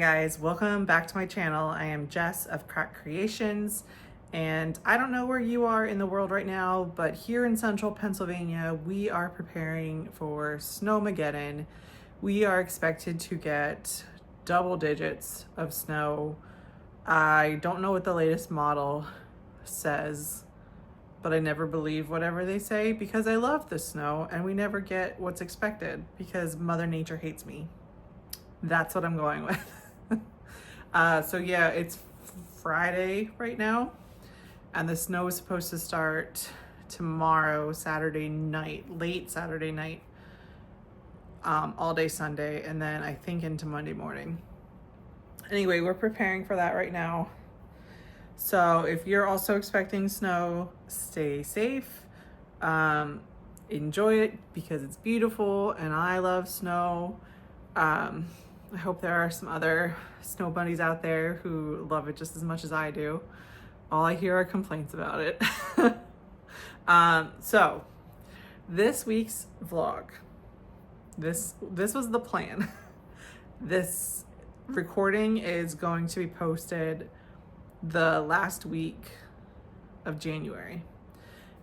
guys, welcome back to my channel. I am Jess of Crack Creations, and I don't know where you are in the world right now, but here in central Pennsylvania, we are preparing for Snowmageddon. We are expected to get double digits of snow. I don't know what the latest model says, but I never believe whatever they say because I love the snow and we never get what's expected because Mother Nature hates me. That's what I'm going with. So yeah, it's Friday right now, and the snow is supposed to start tomorrow, Saturday night, late Saturday night, all day Sunday, and then I think into Monday morning. Anyway, we're preparing for that right now. So if you're also expecting snow, stay safe. Enjoy it because it's beautiful and I love snow. I hope there are some other snow bunnies out there who love it just as much as I do. All I hear are complaints about it. So this week's vlog, this was the plan. This recording is going to be posted the last week of January.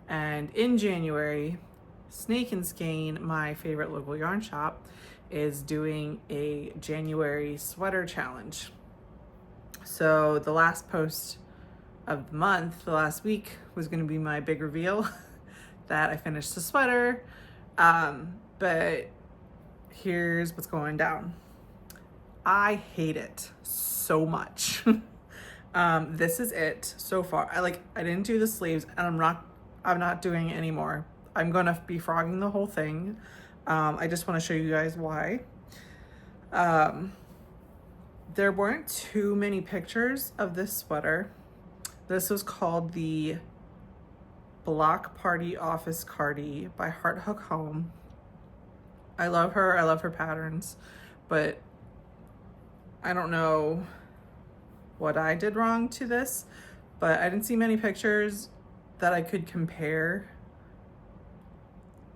And in January, Snake and Skein, my favorite local yarn shop, is doing a January sweater challenge. So the last post of the month, the last week, was going to be my big reveal that I finished the sweater. But here's what's going down. I hate it so much. This is it so far. I didn't do the sleeves, and I'm not doing it anymore. I'm gonna be frogging the whole thing. I just want to show you guys why. There weren't too many pictures of this sweater. This was called the Block Party Office Cardi by Heart Hook Home. I love her. I love her patterns, but I don't know what I did wrong to this, but I didn't see many pictures that I could compare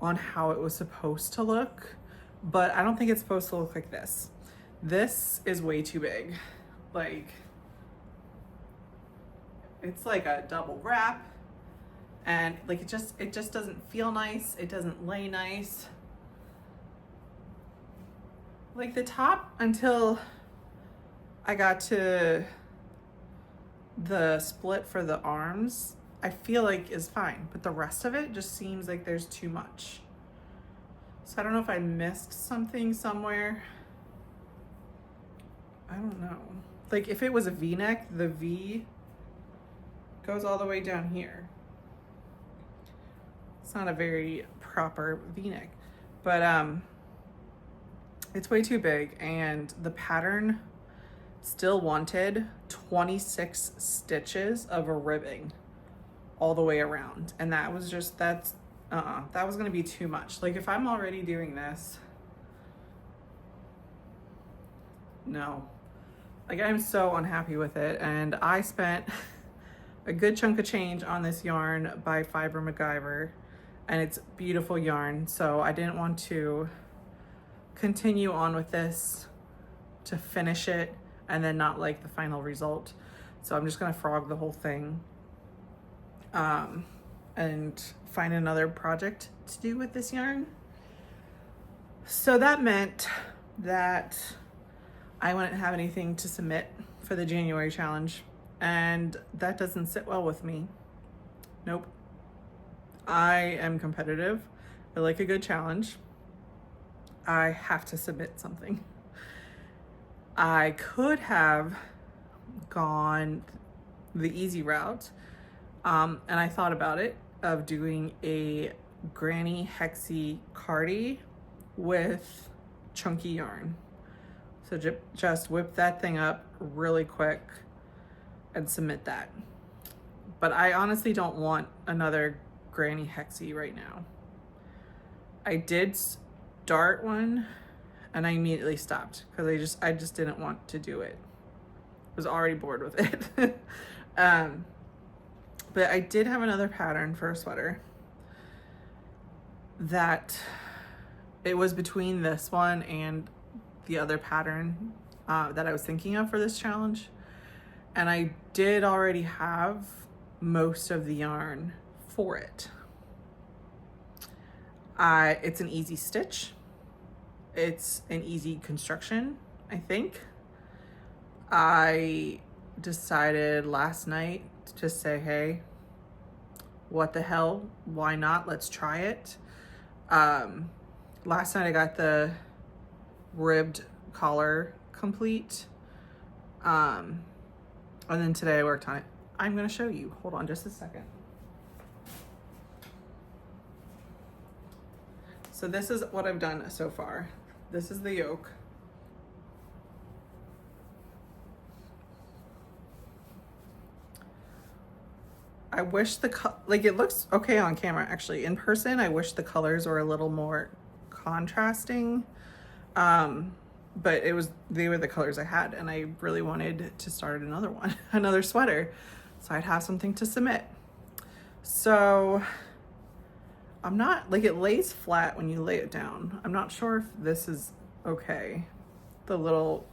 on how it was supposed to look, but I don't think it's supposed to look like this. This is way too big. Like, it's like a double wrap, and like it just doesn't feel nice. It doesn't lay nice. Like the top, until I got to the split for the arms, I feel like is fine, but the rest of it just seems like there's too much. So I don't know if I missed something somewhere. I don't know. Like if it was a V-neck, the V goes all the way down here. It's not a very proper V-neck, but it's way too big, and the pattern still wanted 26 stitches of a ribbing all the way around, and that was gonna be too much. Like if I'm already doing this, no, like I'm so unhappy with it, and I spent a good chunk of change on this yarn by Fiber MacGyver, and it's beautiful yarn, so I didn't want to continue on with this to finish it and then not like the final result. So I'm just gonna frog the whole thing and find another project to do with this yarn. So that meant that I wouldn't have anything to submit for the January challenge, and that doesn't sit well with me. Nope. I am competitive. I like a good challenge. I have to submit something. I could have gone the easy route, and I thought about it, of doing a granny hexy cardi with chunky yarn. So just whip that thing up really quick and submit that. But I honestly don't want another granny hexy right now. I did start one and I immediately stopped because I just didn't want to do it. I was already bored with it. But I did have another pattern for a sweater that it was between this one and the other pattern that I was thinking of for this challenge. And I did already have most of the yarn for it. It's an easy stitch. It's an easy construction, I think. I decided last night to say, hey, what the hell? Why not? Let's try it. Last night I got the ribbed collar complete. And then today I worked on it. I'm gonna show you. Hold on just a second. So this is what I've done so far. This is the yoke. I wish it looks okay on camera actually. In person, I wish the colors were a little more contrasting. But they were the colors I had, and I really wanted to start another one, another sweater, so I'd have something to submit. So I'm not, it lays flat when you lay it down. I'm not sure if this is okay, the little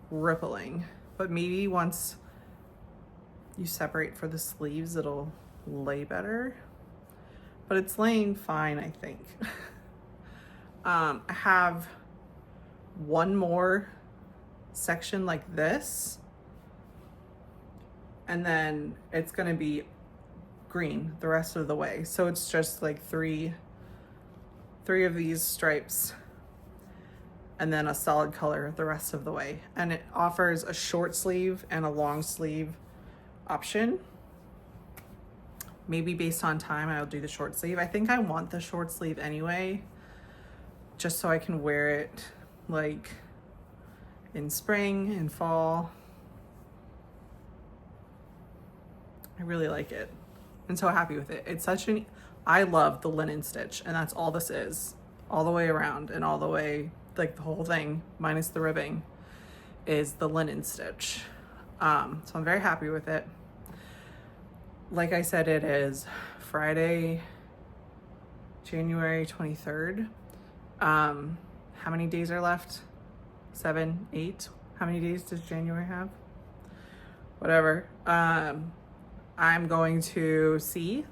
rippling, but maybe once you separate for the sleeves, it'll lay better, but it's laying fine, I think. I have one more section like this, and then it's gonna be green the rest of the way. So it's just like three of these stripes and then a solid color the rest of the way. And it offers a short sleeve and a long sleeve option. Maybe based on time, I'll do the short sleeve. I think I want the short sleeve anyway, just so I can wear it like in spring and fall. I really like it. I'm so happy with it. It's I love the linen stitch, and that's all this is, all the way around and all the way, like the whole thing minus the ribbing is the linen stitch. So I'm very happy with it. Like I said, it is Friday, January 23rd. How many days are left? 7, 8? How many days does January have? Whatever. I'm going to see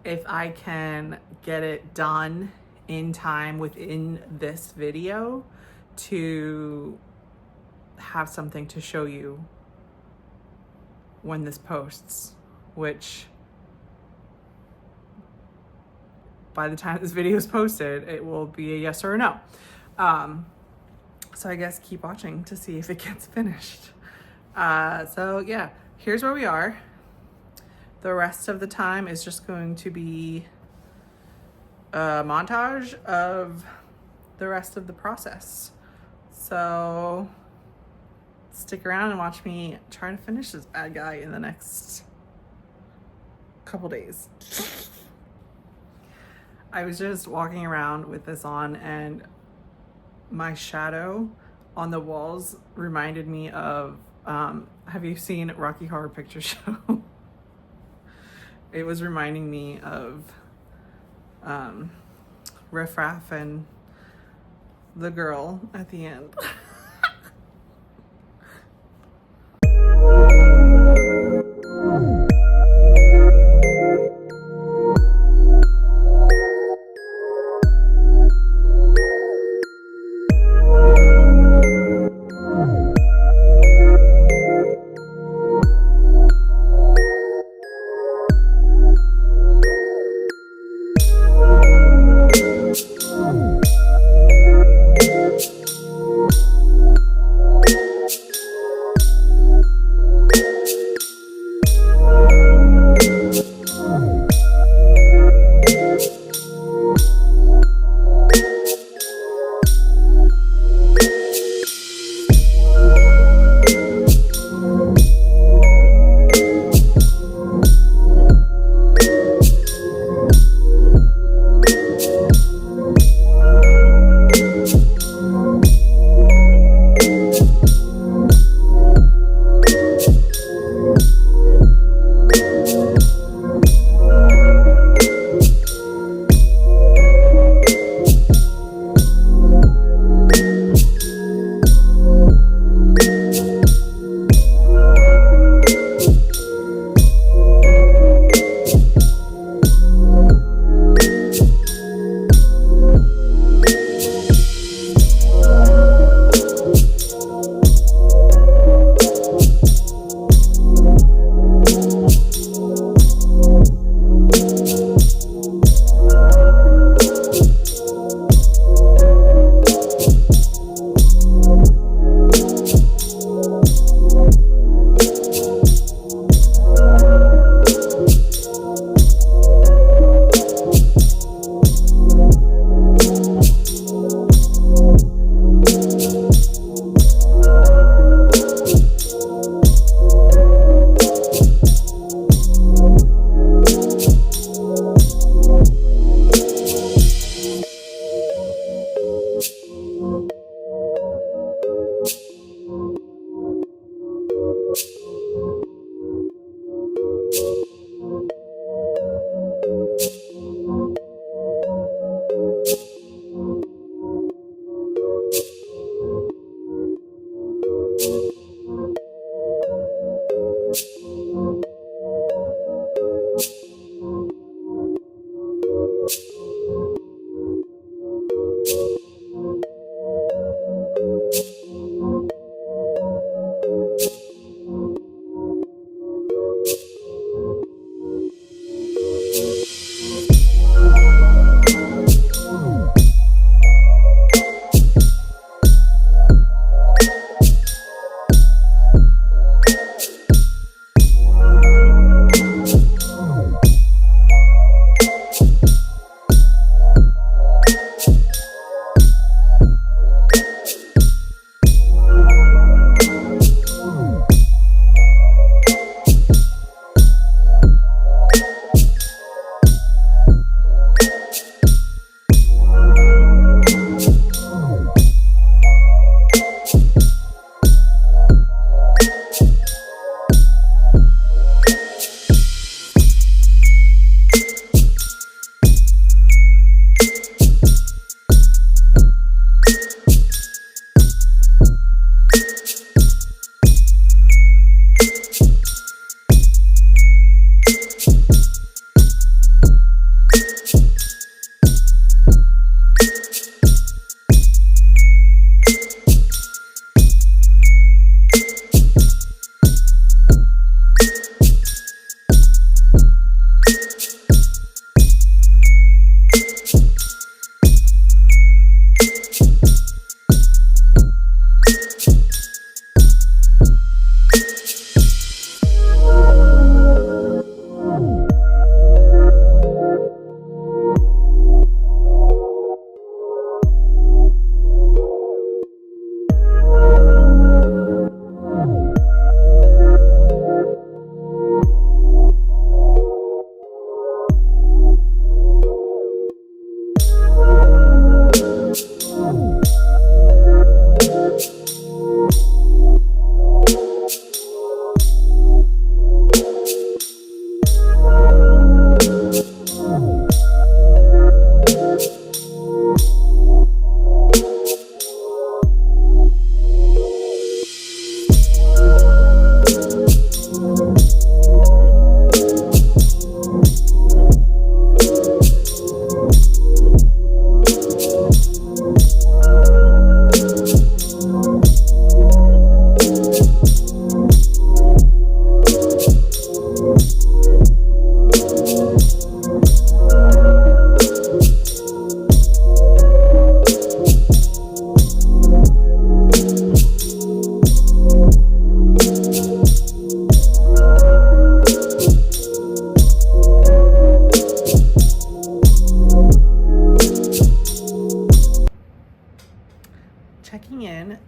if I can get it done in time within this video to have something to show you when this posts, which by the time this video is posted, it will be a yes or a no. So I guess keep watching to see if it gets finished. So yeah, here's where we are. The rest of the time is just going to be a montage of the rest of the process. So stick around and watch me try to finish this bad guy in the next couple days. I was just walking around with this on, and my shadow on the walls reminded me of, have you seen Rocky Horror Picture Show? It was reminding me of Riff Raff and the girl at the end.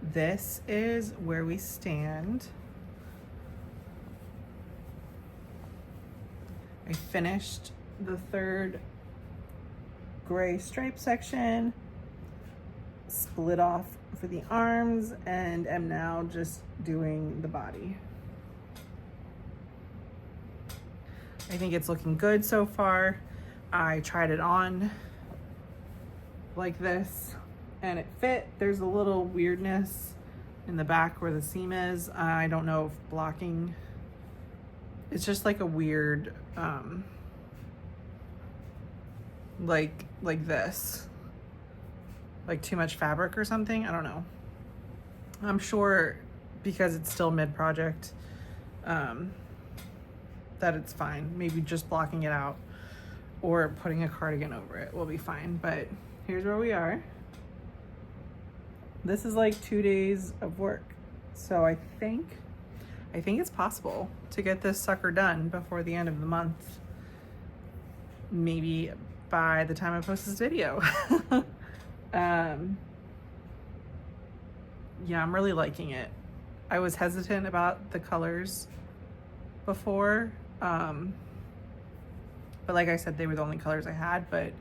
this is where we stand. I finished the third gray stripe section, split off for the arms, and am now just doing the body. I think it's looking good so far. I tried it on like this and it fit. There's a little weirdness in the back where the seam is. I don't know if blocking, it's just like a weird, like this, like too much fabric or something. I don't know. I'm sure because it's still mid-project, that it's fine. Maybe just blocking it out or putting a cardigan over it will be fine. But here's where we are. This is like 2 days of work. So I think it's possible to get this sucker done before the end of the month. Maybe by the time I post this video. Yeah, I'm really liking it. I was hesitant about the colors before, but like I said, they were the only colors I had. But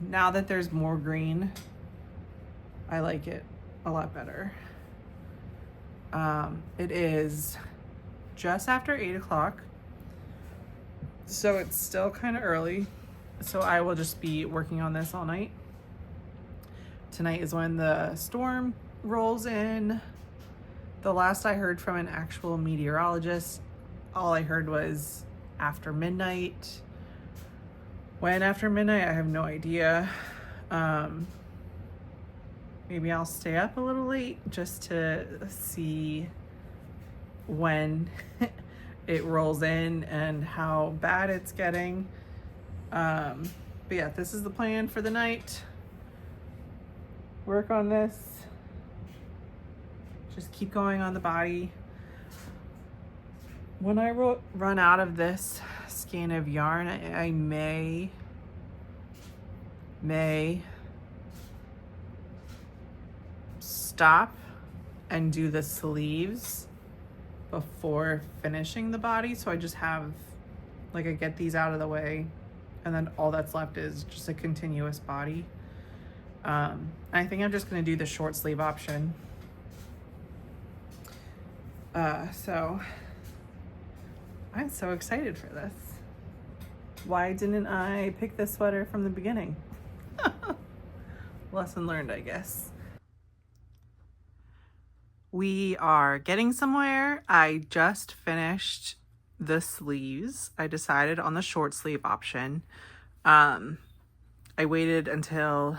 now that there's more green, I like it a lot better. It is just after 8 o'clock, so it's still kind of early. So I will just be working on this all night. Tonight is when the storm rolls in. The last I heard from an actual meteorologist, all I heard was after midnight. When after midnight, I have no idea. Maybe I'll stay up a little late just to see when it rolls in and how bad it's getting. But yeah, this is the plan for the night. Work on this. Just keep going on the body. When I run out of this skein of yarn, I may stop and do the sleeves before finishing the body. So I just have, like, I get these out of the way and then all that's left is just a continuous body. I think I'm just gonna do the short sleeve option. So I'm so excited for this. Why didn't I pick this sweater from the beginning? Lesson learned, I guess. We are getting somewhere. I just finished the sleeves. I decided on the short sleeve option. I waited until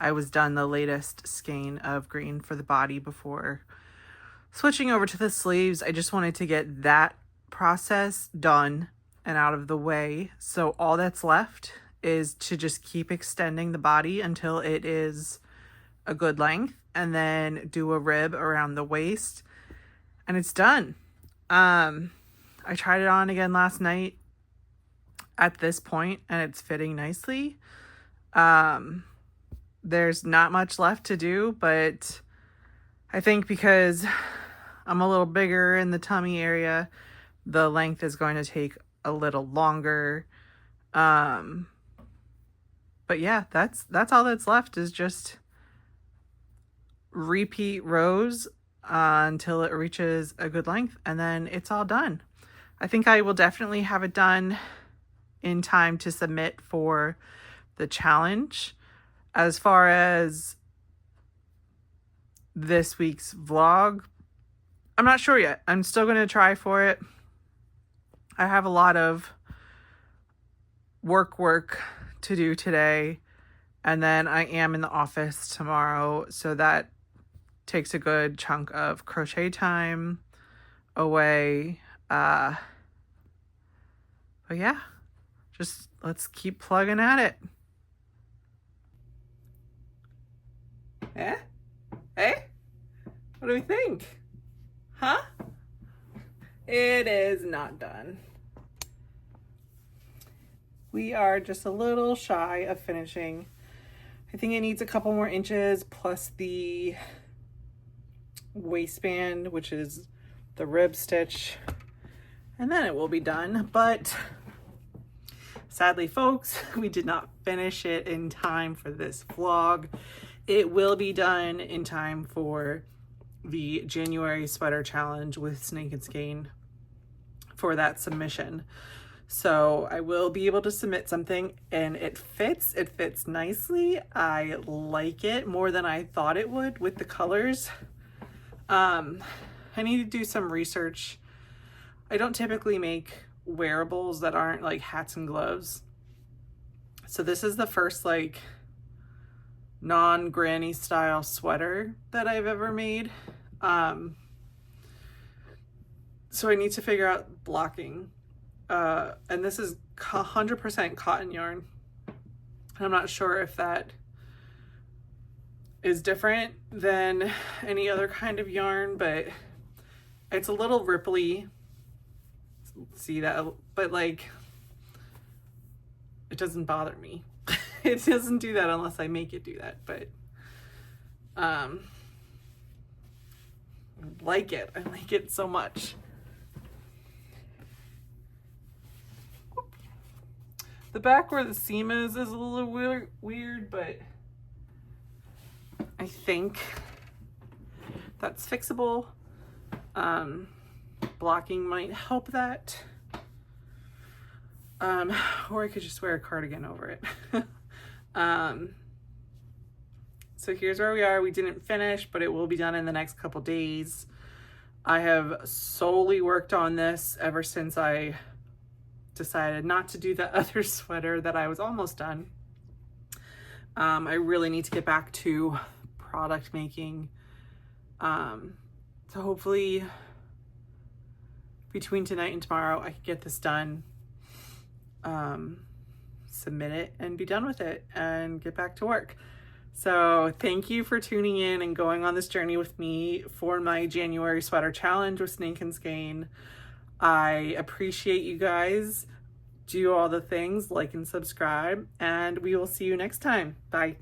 I was done the latest skein of green for the body before switching over to the sleeves. I just wanted to get that process done and out of the way. So all that's left is to just keep extending the body until it is a good length and then do a rib around the waist and it's done. I tried it on again last night at this point and it's fitting nicely. There's not much left to do, but I think because I'm a little bigger in the tummy area, the length is going to take a little longer. But yeah, that's all that's left is just repeat rows until it reaches a good length and then it's all done. I think I will definitely have it done in time to submit for the challenge. As far as this week's vlog, I'm not sure yet. I'm still going to try for it. I have a lot of work to do today, and then I am in the office tomorrow, so that takes a good chunk of crochet time away. But yeah, just let's keep plugging at it. Eh? Hey? What do we think? Huh? It is not done. We are just a little shy of finishing. I I think it needs a couple more inches plus the waistband, which is the rib stitch, and then it will be done. But sadly, folks, we did not finish it in time for this vlog. It will be done in time for the January sweater challenge with Snake and Skein for that submission. So I will be able to submit something, and it fits nicely. I like it more than I thought it would with the colors. I need to do some research. I don't typically make wearables that aren't like hats and gloves. So this is the first like non-granny style sweater that I've ever made. So I need to figure out blocking. And this is 100% cotton yarn. I'm not sure if that is different than any other kind of yarn, but it's a little ripply. See that? But like, it doesn't bother me. It doesn't do that unless I make it do that. But I like it. I like it so much. The back where the seam is a little weird, but I think that's fixable. Blocking might help that. Or I could just wear a cardigan over it. So here's where we are. We didn't finish, but it will be done in the next couple days. I have solely worked on this ever since I decided not to do the other sweater that I was almost done. I really need to get back to product making. So hopefully between tonight and tomorrow, I can get this done, submit it, and be done with it and get back to work. So thank you for tuning in and going on this journey with me for my January sweater challenge with Snake and Skein. I appreciate you guys. Do all the things, like and subscribe, and we will see you next time. Bye.